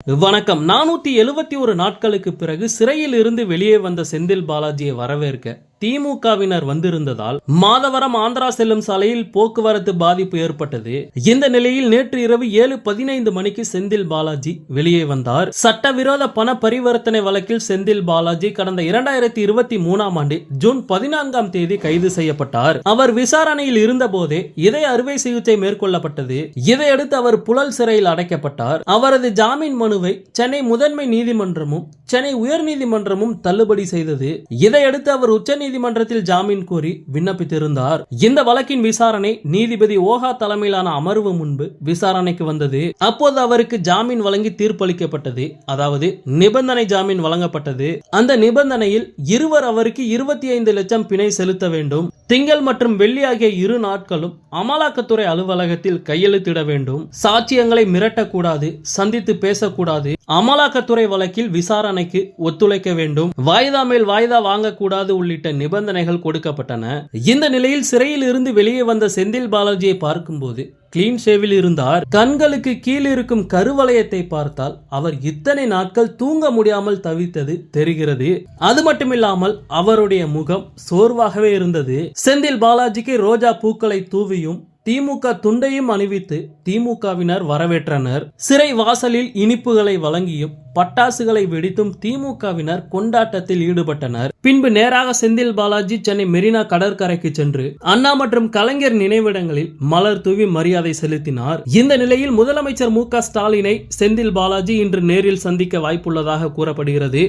வணக்கம். 471 நாட்களுக்கு பிறகு சிறையில் இருந்து வெளியே வந்த செந்தில் பாலாஜியை வரவேற்க திமுகவினர் வந்திருந்ததால் மாதவரம் ஆந்திரா செல்லும் சாலையில் போக்குவரத்து பாதிப்பு ஏற்பட்டது. இந்த நிலையில் நேற்று இரவு 7:15 மணிக்கு செந்தில் பாலாஜி வெளியே வந்தார். சட்டவிரோத பண பரிவர்த்தனை வழக்கில் செந்தில் பாலாஜி கடந்த 2023ஆம் ஆண்டு ஜூன் 14ஆம் தேதி கைது செய்யப்பட்டார். அவர் விசாரணையில் இருந்த போதே இதய அறுவை சிகிச்சை மேற்கொள்ளப்பட்டது. இதையடுத்து அவர் புழல் சிறையில் அடைக்கப்பட்டார். அவரது ஜாமீன் மனுவை சென்னை முதன்மை நீதிமன்றமும் சென்னை உயர்நீதிமன்றமும் தள்ளுபடி செய்தது. இதையடுத்து அவர் உச்சநீதிமன்றத்தில் ஜாமீன் கோரி விண்ணப்பித்திருந்தார். இந்த வழக்கின் விசாரணை நீதிபதி ஓஹா தலைமையிலான அமர்வு முன்பு விசாரணைக்கு வந்தது. அப்போது அவருக்கு ஜாமீன் வழங்கி தீர்ப்பளிக்கப்பட்டது. அதாவது நிபந்தனை ஜாமீன் வழங்கப்பட்டது. அந்த நிபந்தனையில் இருவர் அவருக்கு 25 லட்சம் பிணை செலுத்த வேண்டும். திங்கள் மற்றும் வெள்ளி ஆகிய 2 நாட்களும் அமலாக்கத்துறை அலுவலகத்தில் கையெழுத்திட வேண்டும். சாட்சியங்களை மிரட்டக்கூடாது, சந்தித்து பேசக்கூடாது. அமலாக்கத்துறை வழக்கில் விசாரணைக்கு ஒத்துழைக்க வேண்டும். வாய்தா மேல் வாய்தா வாங்கக்கூடாது உள்ளிட்ட நிபந்தனைகள் கொடுக்கப்பட்டன. இந்த நிலையில் சிறையில் இருந்து வெளியே வந்த செந்தில் பாலாஜியை பார்க்கும்போது கிளீன் ஷேவில் இருந்தார். கண்களுக்கு கீழ் இருக்கும் கருவளையத்தை பார்த்தால் அவர் இத்தனை நாட்கள் தூங்க முடியாமல் தவித்தது தெரிகிறது. அது மட்டுமில்லாமல் அவருடைய முகம் சோர்வாகவே இருந்தது. செந்தில் பாலாஜிக்கு ரோஜா பூக்களை தூவியும் திமுக துண்டையும் அணிவித்து திமுகவினர் வரவேற்றனர். சிறை வாசலில் இனிப்புகளை வழங்கியும் பட்டாசுகளை வெடித்தும் திமுகவினர் கொண்டாட்டத்தில் ஈடுபட்டனர். பின்பு நேராக செந்தில் பாலாஜி சென்னை மெரினா கடற்கரைக்கு சென்று அண்ணா மற்றும் கலைஞர் நினைவிடங்களில் மலர் தூவி மரியாதை செலுத்தினார். இந்த நிலையில் முதலமைச்சர் மு.க. ஸ்டாலினை செந்தில் பாலாஜி இன்று நேரில் சந்திக்க வாய்ப்புள்ளதாக கூறப்படுகிறது.